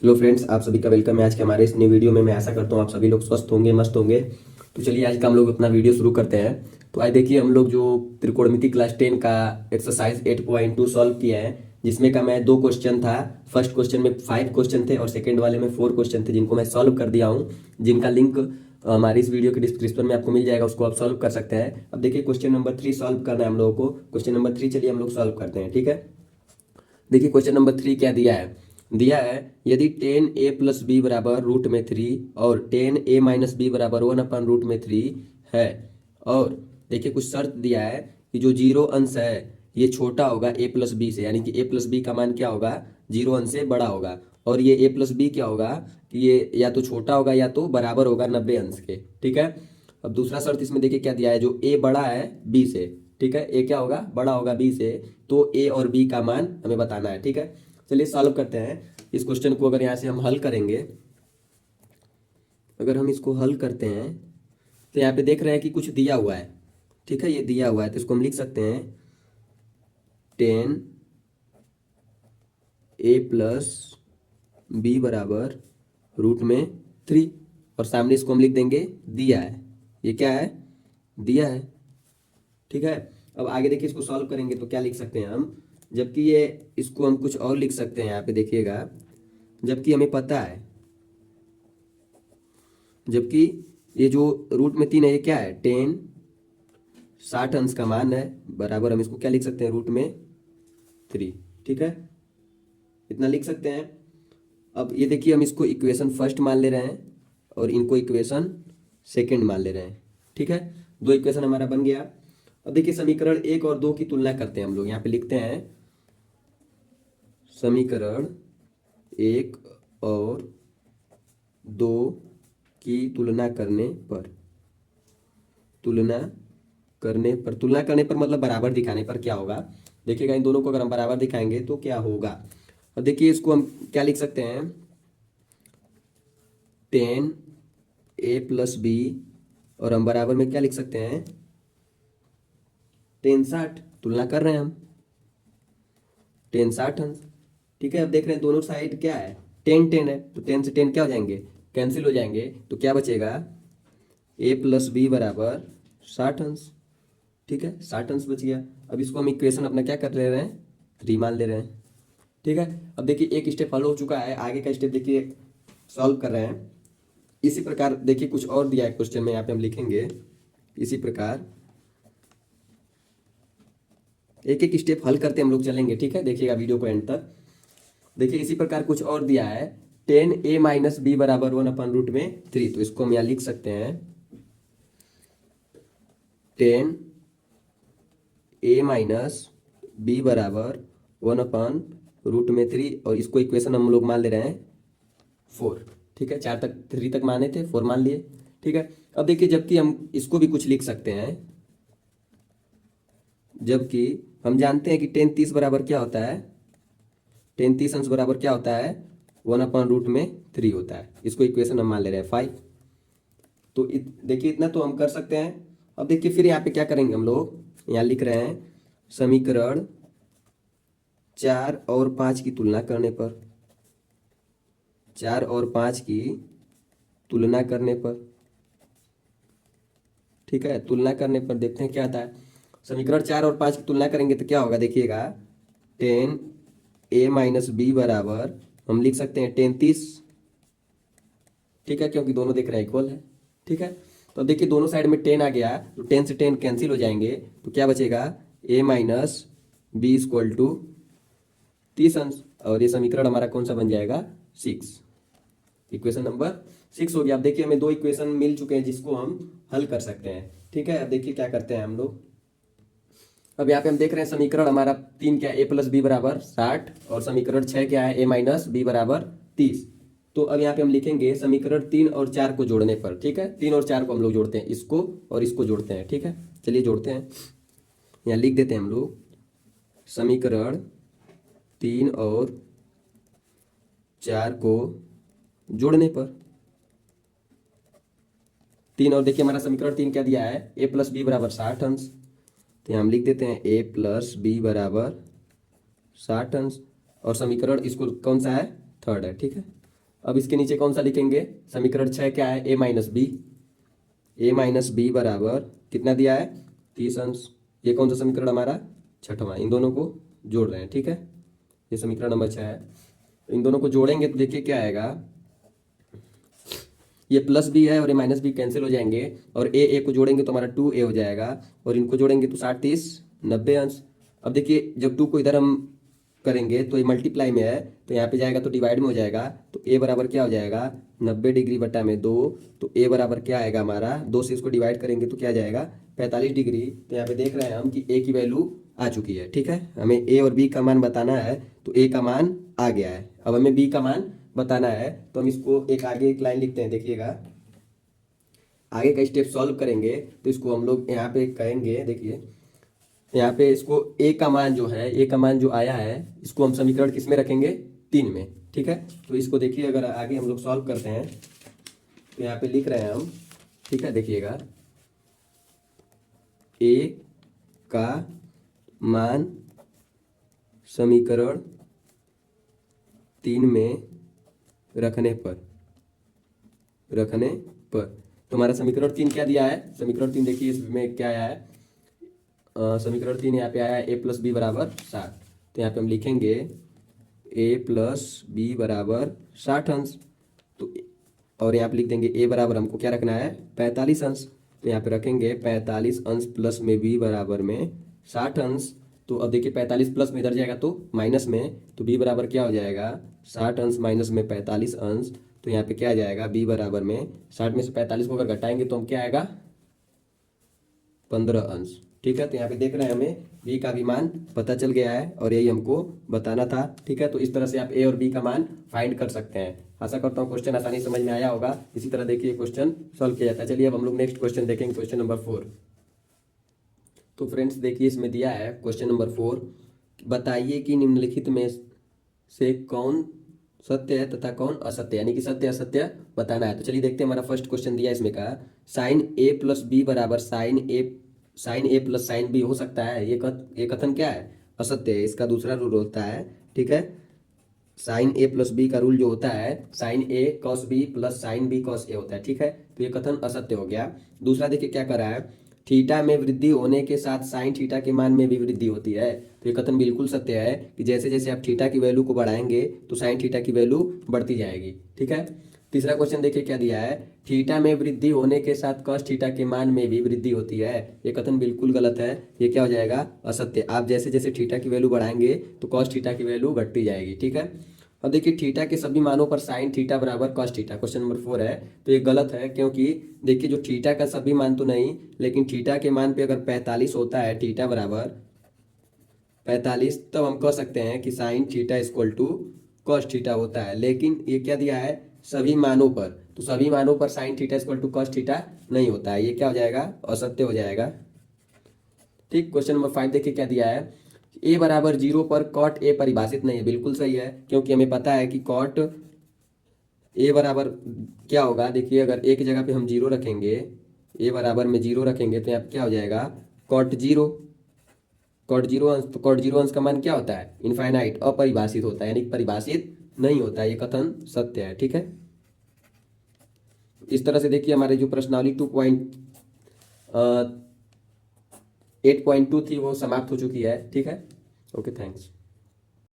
Hello friends, आप सभी का वेलकम है आज के हमारे इस न्यू वीडियो में। मैं आशा करता हूँ आप सभी लोग स्वस्थ होंगे, मस्त होंगे। तो चलिए आज का हम लोग अपना वीडियो शुरू करते हैं। तो आज देखिए हम लोग जो त्रिकोणमिति क्लास 10 का एक्सरसाइज 8.2 सॉल्व किया है, जिसमें का मैं 2 क्वेश्चन था। फर्स्ट क्वेश्चन में 5 क्वेश्चन थे और सेकेंड वाले में 4 क्वेश्चन थे, जिनको मैं सॉल्व कर दिया हूँ, जिनका लिंक हमारी इस वीडियो के डिस्क्रिप्शन में आपको मिल जाएगा, उसको आप सॉल्व कर सकते हैं। अब देखिए क्वेश्चन नंबर 3 सॉल्व करना है हम लोगों को। क्वेश्चन नंबर 3 चलिए हम लोग सॉल्व करते हैं, ठीक है। देखिए क्वेश्चन नंबर 3 क्या दिया है यदि 10a+b बराबर रूट में 3 और 10a-b बराबर 1/√3 है, और देखिए कुछ शर्त दिया है कि जो जीरो अंश है ये छोटा होगा a+b से, यानी कि a+b का मान क्या होगा, जीरो अंश से बड़ा होगा। और ये a+b क्या होगा कि ये या तो छोटा होगा या तो बराबर होगा 90 अंश के, ठीक है। अब दूसरा शर्त इसमें देखिए क्या दिया है, जो a बड़ा है b से, ठीक है, a क्या होगा, बड़ा होगा b से, तो a और b का मान हमें बताना है, ठीक है। चलिए सॉल्व करते हैं इस क्वेश्चन को। अगर यहाँ से हम हल करेंगे, अगर हम इसको हल करते हैं तो यहाँ पे देख रहे हैं कि कुछ दिया हुआ है, ठीक है, ये दिया हुआ है, तो इसको हम लिख सकते हैं 10a+b बराबर रूट में 3, और सामने इसको हम लिख देंगे दिया है, ये क्या है, दिया है, ठीक है। अब आगे देखिए इसको सॉल्व करेंगे तो क्या लिख सकते हैं हम, जबकि ये इसको हम कुछ और लिख सकते हैं यहाँ पे देखिएगा, जबकि हमें पता है, जबकि ये जो रूट में 3 है ये क्या है, 10 60 अंश का मान है, बराबर हम इसको क्या लिख सकते हैं, रूट में 3, ठीक है, इतना लिख सकते हैं। अब ये देखिए हम इसको इक्वेशन फर्स्ट मान ले रहे हैं और इनको इक्वेशन सेकंड मान ले रहे हैं, ठीक है। 2 इक्वेशन हमारा बन गया। अब देखिए समीकरण 1 और 2 की तुलना करते हैं हम लोग। यहाँ पे लिखते हैं समीकरण 1 और 2 की तुलना करने पर, तुलना करने पर मतलब बराबर दिखाने पर क्या होगा। देखिएगा इन दोनों को अगर हम बराबर दिखाएंगे तो क्या होगा। अब देखिए इसको हम क्या लिख सकते हैं, 10a+b, और हम बराबर में क्या लिख सकते हैं, 10 60, तुलना कर रहे हैं हम, 10 60 अंश, ठीक है। अब देख रहे हैं दोनों साइड क्या है, 10 10 है, तो 10 से 10 क्या हो जाएंगे, कैंसिल हो जाएंगे, तो क्या बचेगा, a+b बराबर 60 अंश, ठीक है, 60 अंश बच गया। अब इसको हम इक्वेशन अपना क्या कर ले रहे हैं, 3 मान ले रहे हैं, ठीक है। अब देखिए एक स्टेप हल हो चुका है, आगे का स्टेप देखिए सॉल्व कर रहे हैं। इसी प्रकार देखिए कुछ और दिया है क्वेश्चन में, यहाँ पे हम लिखेंगे इसी प्रकार, एक एक स्टेप हल करते हम लोग चलेंगे, ठीक है, देखिएगा वीडियो को एंड तक। देखिए इसी प्रकार कुछ और दिया है, 10a-b बराबर 1/√3, तो इसको हम यहाँ लिख सकते हैं 10a-b बराबर 1/√3, और इसको इक्वेशन हम लोग मान ले रहे हैं 4, ठीक है, 4 तक 3 तक माने थे, 4 मान लिए, ठीक है। अब देखिए जबकि हम इसको भी कुछ लिख सकते हैं, जबकि हम जानते हैं कि 10 30 बराबर क्या होता है, 10 30 अंश बराबर क्या होता है, 1/√3 होता है। इसको इक्वेशन हम मान ले रहे हैं 5। तो देखिए इतना तो हम कर सकते हैं। अब देखिए फिर यहाँ पे क्या करेंगे हम लोग, यहाँ लिख रहे हैं समीकरण 4 और 5 की तुलना करने पर, 4 और 5 की तुलना करने पर, ठीक है, तुलना करने पर देखते हैं क्या आता है। समीकरण 4 और 5 की तुलना करेंगे तो क्या होगा, देखिएगा 10a-b बराबर हम लिख सकते हैं 10 30, ठीक है, क्योंकि दोनों देख रहे हैं इक्वल है, ठीक है। तो अब देखिए दोनों साइड में 10 आ गया, तो 10 से 10 कैंसिल हो जाएंगे, तो क्या बचेगा, a-b इक्वल टू 30 अंश, और ये समीकरण हमारा कौन सा बन जाएगा, 6, इक्वेशन नंबर 6 हो गया। अब देखिए हमें 2 इक्वेशन मिल चुके हैं जिसको हम हल कर सकते हैं, ठीक है। अब देखिए क्या करते हैं हम लोग, अब यहाँ पे हम देख रहे हैं समीकरण हमारा 3 क्या है, a+b बराबर 60, और समीकरण 6 क्या है, a-b बराबर 30। तो अब यहाँ पे हम लिखेंगे समीकरण 3 और 4 को जोड़ने पर, ठीक है, 3 और 4 को हम लोग जोड़ते हैं, इसको और इसको जोड़ते हैं, ठीक है। चलिए जोड़ते हैं, यहाँ लिख देते हैं हम लोग समीकरण 3 और 4 को जोड़ने पर, 3 और देखिए हमारा समीकरण 3 क्या दिया है, a+b बराबर 60 अंश, तो हम लिख देते हैं a+b बराबर 60 अंश, और समीकरण इसको कौन सा है, थर्ड है, ठीक है। अब इसके नीचे कौन सा लिखेंगे, समीकरण 6 क्या है, ए माइनस बी बराबर कितना दिया है, 30 अंश। ये कौन सा समीकरण हमारा, छठवां। इन दोनों को जोड़ रहे हैं, ठीक है, ये समीकरण नंबर 6 है। इन दोनों को जोड़ेंगे तो देखिए क्या आएगा, ये प्लस बी है और ये माइनस बी कैंसिल हो जाएंगे, और ए को जोड़ेंगे तो हमारा 2a हो जाएगा, और इनको जोड़ेंगे तो 60 30 90 अंश। अब देखिए जब 2 को इधर हम करेंगे तो ये मल्टीप्लाई में है, तो यहाँ पे जाएगा तो डिवाइड में हो जाएगा, तो a बराबर क्या हो जाएगा, 90 डिग्री बटा में 2, तो a बराबर क्या आएगा हमारा, 2 से इसको डिवाइड करेंगे तो क्या जाएगा 45 डिग्री। तो यहाँ पे देख रहे हैं हम कि a की वैल्यू आ चुकी है, ठीक है। हमें a और b का मान बताना है, तो a का मान आ गया है, अब हमें b का मान बताना है, तो हम इसको एक आगे एक लाइन लिखते हैं। देखिएगा आगे का स्टेप सॉल्व करेंगे तो इसको हम लोग यहाँ पे कहेंगे, देखिए यहाँ पे इसको a का मान जो है, a का मान जो आया है, इसको हम समीकरण किस में रखेंगे, 3 में, ठीक है। तो इसको देखिए अगर आगे हम लोग सॉल्व करते हैं तो यहाँ पे लिख रहे हैं हम, ठीक है, देखिएगा a का मान समीकरण 3 में रखने पर तो हमारा समीकरण 3 क्या दिया है, समीकरण 3 देखिए इसमें क्या आया है, समीकरण 3 यहाँ पे आया है a प्लस बी बराबर 60। तो यहाँ पे हम लिखेंगे a प्लस बी बराबर 60 अंश, तो और यहाँ पे लिख देंगे a बराबर हमको क्या रखना है, 45 अंश। तो यहाँ पे रखेंगे 45 अंश प्लस में b बराबर में 60 अंश। तो अब देखिए 45 प्लस में इधर जाएगा तो माइनस में, तो b बराबर क्या हो जाएगा, 60 अंश माइनस में 45 अंश। तो यहाँ पे क्या आ जाएगा, b बराबर में 60 में से 45 को अगर घटाएंगे तो हम क्या आएगा, 15 अंश, ठीक है। तो यहाँ पे देख रहे हैं हमें b का भी मान पता चल गया है, और यही हमको बताना था, ठीक है। तो इस तरह से आप a और b का मान फाइंड कर सकते हैं। आशा करता हूँ क्वेश्चन आसानी समझ में आया होगा। इसी तरह देखिए क्वेश्चन सॉल्व किया जाता है। चलिए अब हम लोग नेक्स्ट क्वेश्चन देखेंगे, क्वेश्चन नंबर 4। तो फ्रेंड्स देखिए इसमें दिया है क्वेश्चन नंबर 4, बताइए कि निम्नलिखित में से कौन सत्य है तथा कौन असत्य, यानी कि सत्य असत्य बताना है। तो चलिए देखते हैं, हमारा फर्स्ट क्वेश्चन दिया है इसमें का, साइन ए प्लस बी बराबर sign A plus sine B हो सकता है, ये कथन क्या है, असत्य है। इसका दूसरा रूल होता है, ठीक है, साइन ए प्लस बी का रूल जो होता है, sine A cos B plus sine B cos A होता है, ठीक है। तो ये कथन असत्य हो गया। दूसरा देखिए क्या कर रहा है, थीटा में वृद्धि होने के साथ साइन थीटा के मान में भी वृद्धि होती है। तो ये कथन बिल्कुल सत्य है कि जैसे जैसे आप थीटा की वैल्यू को बढ़ाएंगे तो साइन थीटा की वैल्यू बढ़ती जाएगी, ठीक है। तीसरा क्वेश्चन देखिए क्या दिया है, थीटा में वृद्धि होने के साथ कॉस थीटा के मान में भी वृद्धि होती है। ये कथन बिल्कुल गलत है, ये क्या हो जाएगा, असत्य। आप जैसे जैसे थीटा की वैल्यू बढ़ाएंगे तो कॉस थीटा की वैल्यू घटती जाएगी, ठीक है। अब देखिए थीटा के सभी मानों पर साइन थीटा बराबर कॉस थीटा, क्वेश्चन नंबर 4 है। तो ये गलत है, क्योंकि देखिए जो थीटा का सभी मान तो नहीं, लेकिन थीटा के मान पे अगर 45 होता है, थीटा बराबर 45, तब हम कह सकते हैं कि sine theta equal to cos theta होता है। लेकिन ये क्या दिया है, सभी मानों पर, तो सभी मानों पर sine theta equal to cos theta नहीं होता है, ये क्या हो जाएगा, असत्य हो जाएगा, ठीक। क्वेश्चन नंबर 5 देखिए क्या दिया है, a बराबर 0 पर कॉट a परिभाषित नहीं है। बिल्कुल सही है, क्योंकि हमें पता है कि कॉट a बराबर क्या होगा। देखिए अगर a की जगह पे हम 0 रखेंगे, a बराबर में 0 रखेंगे तो यहाँ पे क्या हो जाएगा, कॉट 0, कॉट 0 अंश। तो कॉट 0 अंश का मान क्या होता है, इनफाइनाइट, अपरिभाषित होता है, यानी परिभाषित नहीं होता है। ये कथन सत्य है, ठीक है। इस तरह से देखिए हमारे जो प्रश्नावली 2.8.2 थी वो समाप्त हो चुकी है, ठीक है। Okay, thanks.